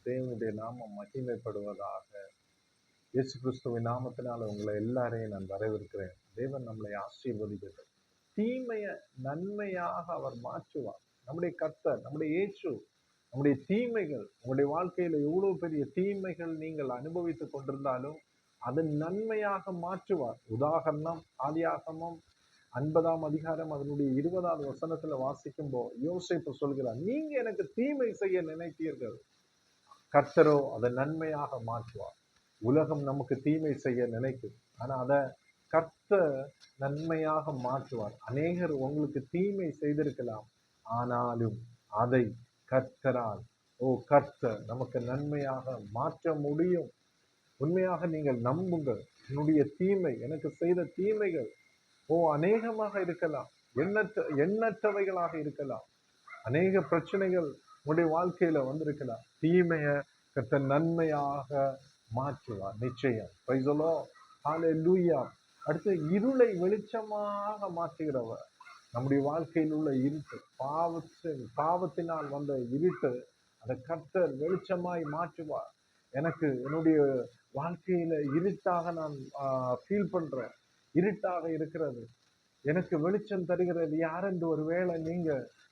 தேவனுடைய நாமம் மகிமைப்படுவதாக. இயேசு கிறிஸ்துவின் நாமத்தினால உங்களை எல்லாரையும் நான் வரவேற்கிறேன். தேவன் நம்மளை ஆசீர்வதிக்கிறார். தீமையை நன்மையாக அவர் மாற்றுவார். நம்முடைய கர்த்தர், நம்முடைய இயேசு, நம்முடைய தீமைகள், உங்களுடைய வாழ்க்கையில எவ்வளவு பெரிய தீமைகள் நீங்கள் அனுபவித்துக் கொண்டிருந்தாலும் அதை நன்மையாக மாற்றுவார். உதாரணம், ஆதியாகமம் 50ஆம் அதிகாரம் அதனுடைய 20வது வசனத்துல வாசிக்கும்போ யோசேப்பு சொல்கிறார், நீங்க எனக்கு தீமை செய்ய நினைத்தீர்கள், கர்த்தரோ அதை நன்மையாக மாற்றுவார். உலகம் நமக்கு தீமை செய்ய நினைக்கும், ஆனா அதை கர்த்தர் நன்மையாக மாற்றுவார். அநேகர் உங்களுக்கு தீமை செய்திருக்கலாம், ஆனாலும் அதை கர்த்தரால், கர்த்தர் நமக்கு நன்மையாக மாற்ற முடியும். உண்மையாக நீங்கள் நம்புங்கள். என்னுடைய தீமை, எனக்கு செய்த தீமைகள் அநேகமாக இருக்கலாம், எண்ணற்றவைகளாக இருக்கலாம். அநேக பிரச்சனைகள் உங்களுடைய வாழ்க்கையில வந்திருக்கலாம். தீமையை கர்த்தர் நன்மையாக மாற்றுவார் நிச்சயம். பிரைஸ் தி லார்ட், ஹல்லேலூயா. அடுத்து, இருளை வெளிச்சமாக மாற்றுகிறவர். நம்முடைய வாழ்க்கையில் உள்ள இருட்டு, பாவத்தினால் வந்த இருட்டு, அதை கர்த்தர் வெளிச்சமாய் மாற்றுவார். எனக்கு என்னுடைய வாழ்க்கையில இருட்டாக நான் ஃபீல் பண்றேன், இருட்டாக இருக்கிறது, எனக்கு வெளிச்சம் தருகிறது யார் என்று ஒருவேளை நீங்க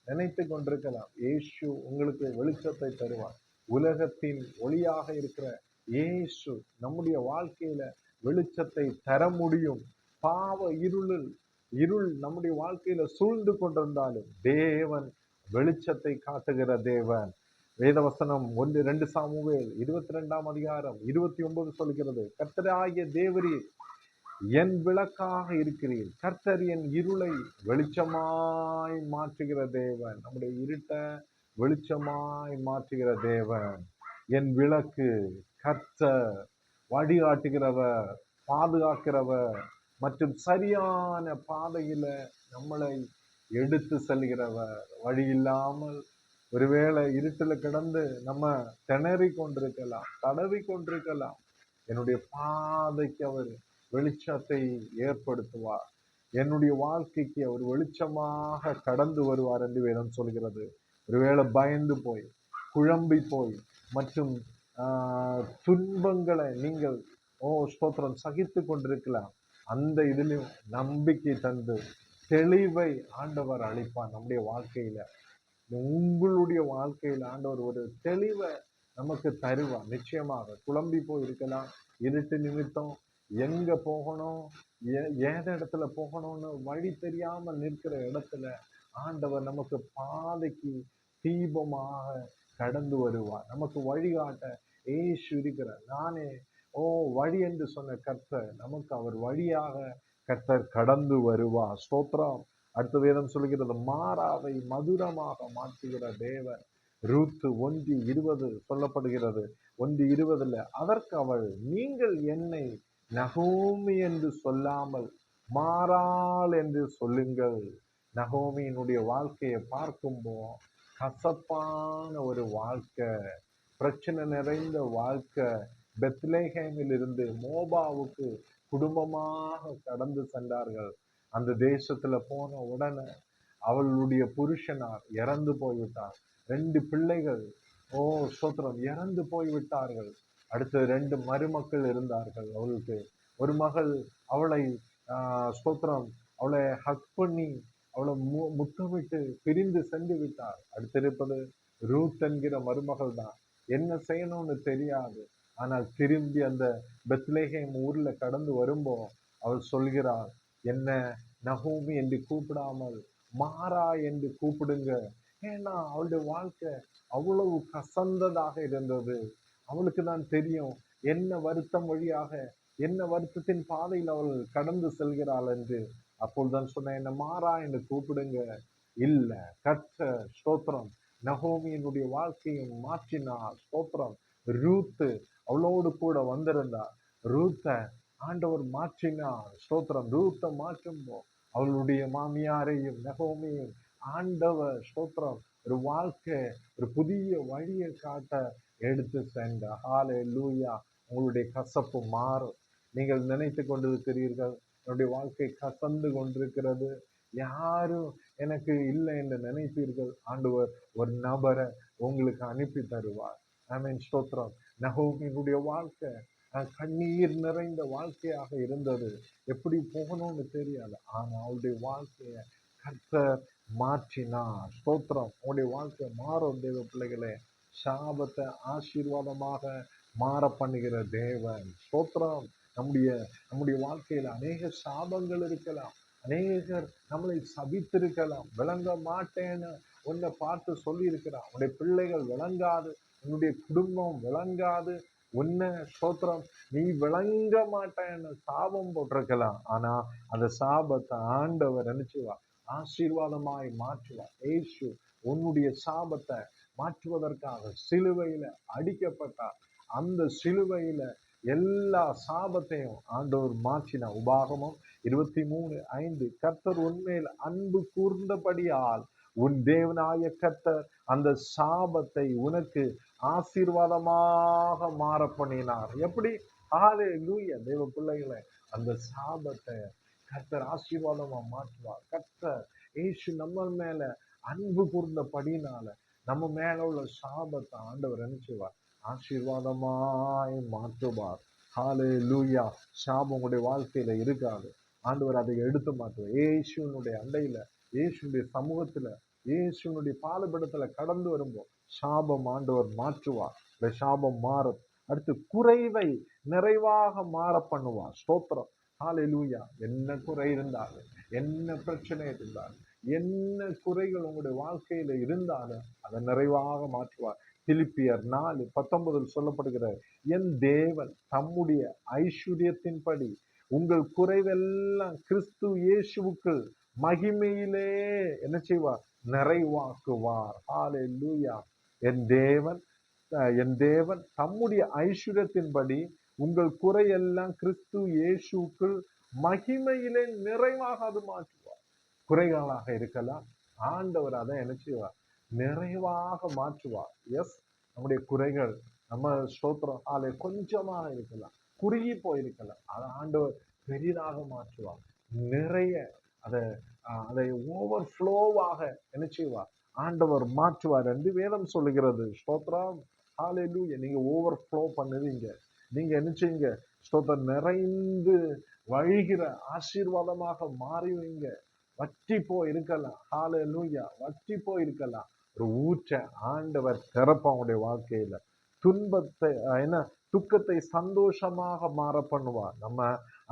நினைத்து கொண்டிருக்கலாம். இயேசு உங்களுக்கு வெளிச்சத்தை தருவார். உலகத்தின் ஒளியாக இருக்கிற இயேசு நம்முடைய வாழ்க்கையில வெளிச்சத்தை தர முடியும். பாவ இருள் நம்முடைய வாழ்க்கையில சூழ்ந்து கொண்டிருந்தாலும் தேவன் வெளிச்சத்தை காட்டுகிற தேவன். வேதவசனம் 2 சாமுவேல் 22ஆம் அதிகாரம் 29 சொல்கிறது, கர்த்தராகிய தேவரீர் என் விளக்காக இருக்கிறீர், கர்த்தர் என் இருளை வெளிச்சமாய் மாற்றுகிற தேவன். நம்முடைய இருட்டை வெளிச்சமாய் மாற்றுகிற தேவன். என் விளக்கு கர்த்தர், வழிகாட்டுகிறவர், பாதுகாக்கிறவர் மற்றும் சரியான பாதையில நம்மளை எடுத்து செல்கிறவர். வழி இல்லாமல் ஒருவேளை இருட்டுல கிடந்து நம்ம திணறி கொண்டிருக்கலாம், தடவி கொண்டிருக்கலாம். என்னுடைய பாதைக்கு அவர் வெளிச்சத்தை ஏற்படுத்துவார். என்னுடைய வாழ்க்கைக்கு அவர் வெளிச்சமாக கடந்து வருவார் என்று வேதம் சொல்கிறது. ஒருவேளை பயந்து போய், குழம்பி போய் மற்றும் துன்பங்களை நீங்கள் ஸ்தோத்திரம் சகித்து கொண்டிருக்கலாம். அந்த இதிலும் நம்பிக்கை தந்து தெளிவை ஆண்டவர் அளிப்பார். நம்முடைய வாழ்க்கையில, உங்களுடைய வாழ்க்கையில ஆண்டவர் ஒரு தெளிவை நமக்கு தருவார். நிச்சயமாக குழம்பி போய் இருக்கலாம், இருட்டு நிமித்தம் எங்க போகணும், ஏத இடத்துல போகணும்னு வழி தெரியாமல் நிற்கிற இடத்துல ஆண்டவர் நமக்கு பாதைக்கு தீபமாக கடந்து வருவார். நமக்கு வழிகாட்ட ஏசு இருக்கிறார். நானே வழி என்று சொன்ன கர்த்தர், நமக்கு அவர் வழியாக கர்த்தர் கடந்து வருவார். ஸ்தோத்திரம். அடுத்த வேதம் சொல்கிறது, மாறாவை மதுரமாக மாற்றுகிற தேவன். ரூத் 1:20 சொல்லப்படுகிறது. 1:20 அதற்கு அவள், நீங்கள் என்னை நகோமி என்று சொல்லாமல் மாறாள் என்று சொல்லுங்கள். நகோமியினுடைய வாழ்க்கையை பார்க்கும்போ கசப்பான ஒரு வாழ்க்கை, பிரச்சனை நிறைந்த வாழ்க்கை. பெத்லேஹேமில் இருந்து மோபாவுக்கு குடும்பமாக கடந்து சென்றார்கள். அந்த தேசத்துல போன உடனே அவளுடைய புருஷனார் இறந்து போய்விட்டார். 2 பிள்ளைகள் ஸ்தோத்திரம் இறந்து போய்விட்டார்கள். அடுத்து 2 மருமக்கள் இருந்தார்கள் அவளுக்கு. ஒரு மகள் அவளை ஸ்தோத்திரம் அவளை ஹக் பண்ணி அவளை முத்தமிட்டு பிரிந்து சென்று விட்டார். அடுத்திருப்பது ரூத் என்கிற மருமகள் தான். என்ன செய்யணும்னு தெரியாது, ஆனால் திரும்பி அந்த பெத்லேஹேம் ஊர்ல கடந்து வரும்போ அவள் சொல்கிறாள், என்ன நகோமி என்று கூப்பிடாமல் மாறா என்று கூப்பிடுங்க. ஏன்னா அவளுடைய வாழ்க்கை அவ்வளவு கசந்ததாக இருந்தது. அவளுக்கு தான் தெரியும் என்ன வருத்தம் வழியாக, என்ன வருத்தத்தின் பாதையில் அவள் கடந்து செல்கிறாள் என்று. அப்பொழுதுதான் சொன்ன, என்ன மாறா என்று கூப்பிடுங்க. இல்ல, கர்த்தர் ஸ்தோத்திரம் நகோமியினுடைய வாழ்க்கையை மாற்றினார். ஸ்தோத்திரம். ரூத்து அவளோடு கூட வந்திருந்தார். ரூத்த ஆண்டவர் மாற்றினார். ஸ்தோத்திரம். ரூத்தை மாற்றும்போ அவளுடைய மாமியாரையும் நகோமியும் ஆண்டவர் ஸ்தோத்திரம் ஒரு வாழ்க்கை, ஒரு புதிய வழியை காட்ட எடுத்து சென்றார். ஹல்லேலூயா. உங்களுடைய கசப்பு மாறும். நீங்கள் நினைத்து கொண்டிருக்கிறீர்கள், என்னுடைய வாழ்க்கை கசந்து கொண்டிருக்கிறது, யாரும் எனக்கு இல்லை என்று நினைப்பீர்கள். ஆண்டவர் ஒரு நபரை உங்களுக்கு அனுப்பி தருவார். ஆமென், ஸ்தோத்திரம். நகோமியினுடைய வாழ்க்கை கண்ணீர் நிறைந்த வாழ்க்கையாக இருந்தது. எப்படி போகணும்னு தெரியாது. ஆனா அவளுடைய வாழ்க்கைய கர்த்தர் மாற்றினார். ஸ்தோத்திரம். உங்களுடைய வாழ்க்கை மாறும் தேவ பிள்ளைகளே. சாபத்தை ஆசீர்வாதமாக மாற பண்ணுகிற தேவன். ஸ்தோத்திரம். நம்முடைய நம்முடைய வாழ்க்கையில அநேக சாபங்கள் இருக்கலாம். அநேகர் நம்மளை சபித்திருக்கலாம். விளங்க மாட்டேன்னு உன்னை பார்த்து சொல்லி இருக்கிறான். உன்னுடைய பிள்ளைகள் விளங்காது, உன்னுடைய குடும்பம் விளங்காது, உன்னை ஸ்தோத்திரம் நீ விளங்க மாட்டேன்னு சாபம் போட்டிருக்கலாம். ஆனா அந்த சாபத்தை ஆண்டவர் நினைச்சுவா ஆசீர்வாதமாய் மாற்றுவா. ஏசு உன்னுடைய சாபத்தை மாற்றுவதற்காக சிலுவையில அடிக்கப்பட்டார். அந்த சிலுவையில எல்லா சாபத்தையும் ஆண்டவர் மாற்றின. உபாகமம் 23:5 கர்த்தர் உன்மேல் அன்பு கூர்ந்தபடியால் உன் தேவனாய கர்த்தர் அந்த சாபத்தை உனக்கு ஆசீர்வாதமாக மாற பண்ணினார். எப்படி? ஹல்லேலூயா. தேவ பிள்ளைகளை, அந்த சாபத்தை கர்த்தர் ஆசீர்வாதமா மாற்றுவார். கர்த்தர் இயேசு நம்ம மேல அன்பு கூர்ந்தபடினால நம்ம மேல உள்ள சாபத்தை ஆண்டவர் நினைச்சுவார் ஆசீர்வாதமாய் மாற்றுவார். ஹல்லேலூயா. சாபம் உங்களுடைய வாழ்க்கையில இருக்காது. ஆண்டவர் அதை எடுத்து மாற்றுவார். இயேசுனுடைய அண்டையில, இயேசுடைய சமூகத்துல, இயேசுனுடைய பாதபீடத்துல கடந்து வரும்போது சாபம் ஆண்டவர் மாற்றுவார். இந்த சாபம் மாறும். அடுத்து குறைவை நிறைவாக மாற பண்ணுவார். ஸ்தோத்திரம். ஹல்லேலூயா. என்ன குறை இருந்தாலும், என்ன பிரச்சனை இருந்தாலும், என்ன குறைகள் உங்களுடைய வாழ்க்கையில இருந்தாலும் அதை நிறைவாக மாற்றுவார். பிலிப்பியர் 4:19 சொல்லப்படுகிற என் தேவன் தம்முடைய ஐஸ்வர்யத்தின்படி உங்கள் குறைவெல்லாம் கிறிஸ்து இயேசுவுக்கு மகிமையிலே என்ன செய்வார்? நிறைவாக்குவார். ஹல்லேலூயா. என் தேவன் தம்முடைய ஐஸ்வர்யத்தின்படி உங்கள் குறையெல்லாம் கிறிஸ்து இயேசுக்குள் மகிமையிலே நிறைவாக அது மாற்றுவார். குறைகளாக இருக்கலாம், ஆண்டவர் அதை என்ன செய்வார்? நிறைவாக மாற்றுவார். எஸ், நம்முடைய குறைகள் நம்ம ஸ்தோத்திரம் கொஞ்சமா இருக்கலாம், குறுகி போயிருக்கலாம். அதை ஆண்டவர் பெரிதாக மாற்றுவார். நிறைய அதை ஓவர்ஃப்ளோவாக என்ன செய்வார்? ஆண்டவர் மாற்றுவார் என்று வேதம் சொல்லுகிறது. ஸ்தோத்திரம். ஹல்லேலூயா. நீங்க ஓவர்ஃப்ளோ பண்ணுவீங்க. நீங்க என்ன செய்யுங்க? ஸ்தோத்திரம். நிறைந்து வழிகிற ஆசீர்வாதமாக மாறுவீங்க. வற்றி போய் இருக்கலாம். ஹல்லேலூயா. வற்றி போய் இருக்கலாம். ஒரு ஊற்ற ஆண்டவர் திறப்ப உங்களுடைய வாழ்க்கையில துன்பத்தை துக்கத்தை சந்தோஷமாக மாற பண்ணுவார். நம்ம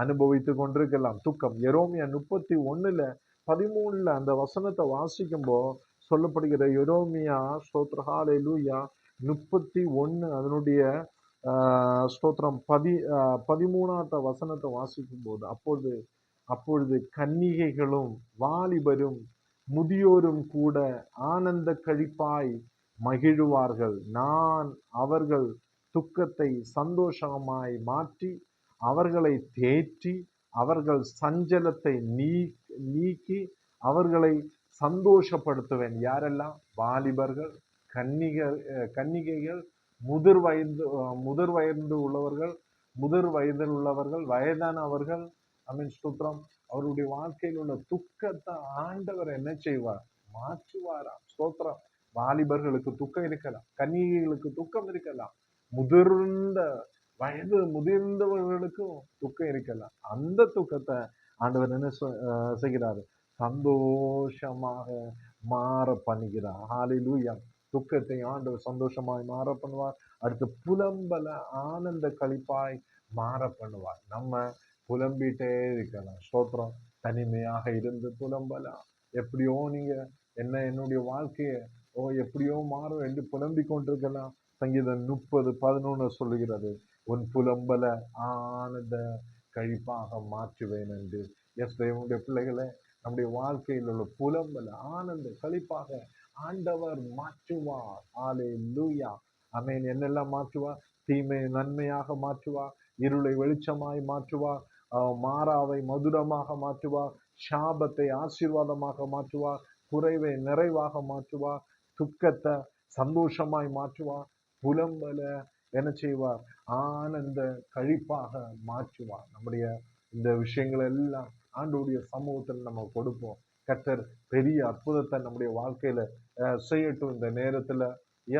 அனுபவித்து கொண்டிருக்கலாம் துக்கம். எரோமியா 31:13 அந்த வசனத்தை வாசிக்கும் போது சொல்லப்படுகிற எரோமியா ஸ்தோத்திரம் ஹல்லேலூயா 31 அதனுடைய ஸ்தோத்திரம் 13 வசனத்தை வாசிக்கும் போது அப்பொழுது கன்னிகைகளும் வாலிபரும் முதியோரும் கூட ஆனந்த கழிப்பாய் மகிழுவார்கள். நான் அவர்கள் துக்கத்தை சந்தோஷமாய் மாற்றி அவர்களை தேற்றி அவர்கள் சஞ்சலத்தை நீக்கி அவர்களை சந்தோஷப்படுத்துவேன். யாரெல்லாம்? வாலிபர்கள், கன்னிகைகள், முதிர் வயதில் உள்ளவர்கள், வயதானவர்கள். அமீன், ஸ்தோத்திரம். அவருடைய வாழ்க்கையில் உள்ள துக்கத்தை ஆண்டவர் என்ன செய்வார்? மாற்றுவாராம். ஸ்தோத்திரம். வாலிபர்களுக்கு துக்கம் இருக்கலாம், கன்னிகைகளுக்கு துக்கம் இருக்கலாம், முதிர்ந்தவர்களுக்கும் துக்கம் இருக்கலாம். அந்த துக்கத்தை ஆண்டவர் என்ன செய்கிறாரு? சந்தோஷமாக மாற பண்ணுகிறார். ஹல்லேலூயா. துக்கத்தை ஆண்டவர் சந்தோஷமாய் மாற பண்ணுவார். அடுத்து புலம்பல ஆனந்த கழிப்பாய் மாற பண்ணுவார். நம்ம புலம்பிட்டே இருக்கலாம். ஸ்தோத்திரம். தனிமையாக இருந்து புலம்பலாம். எப்படியோ நீங்க என்னுடைய வாழ்க்கைய எப்படியோ மாறும் என்று புலம்பிக் கொண்டிருக்கலாம். சங்கீதம் 30:11 சொல்லுகிறது, உன் புலம்பல ஆனந்த கழிப்பாக மாற்றுவேன் என்று. எஸ், தேவனுடைய பிள்ளைகளை, நம்முடைய வாழ்க்கையில் உள்ள புலம்பல ஆனந்த கழிப்பாக ஆண்டவர் மாற்றுவார். ஹல்லேலூயா. ஆமென். என்னெல்லாம் மாற்றுவார்? தீமையை நன்மையாக மாற்றுவார், இருளை வெளிச்சமாய் மாற்றுவார், மாறாவை மதுரமாக மாற்றுவார், சாபத்தை ஆசீர்வாதமாக மாற்றுவார், குறைவை நிறைவாக மாற்றுவார், துக்கத்தை சந்தோஷமாய் மாற்றுவார், புலம்பல என்ன செய்வார்? ஆனந்த கழிப்பாக மாற்றுவார். நம்முடைய இந்த விஷயங்கள் எல்லாம் ஆண்டவருடைய சமூகத்தில் நம்ம கொடுப்போம். கர்த்தர் பெரிய அற்புதத்தை நம்முடைய வாழ்க்கையில செய்யட்டும் இந்த நேரத்துல.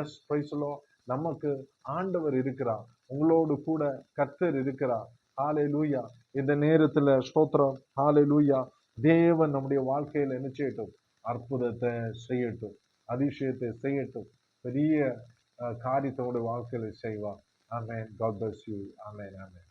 Yes, praise the Lord. நமக்கு ஆண்டவர் இருக்கிறார். உங்களோடு கூட கர்த்தர் இருக்கிறார். ஹalleluya. இந்த நேரத்துல ஸ்தோத்திரம். ஹalleluya. தேவன் நம்முடைய வாழ்க்கையில என்ன செய்யட்டும்? அற்புதத்தை செய்யட்டும், அதிசயத்தை செய்யட்டும், பெரிய காரியத்தோட வாழ்க்கையில செய்வார். ஆமென். God bless you. Amen. Amen.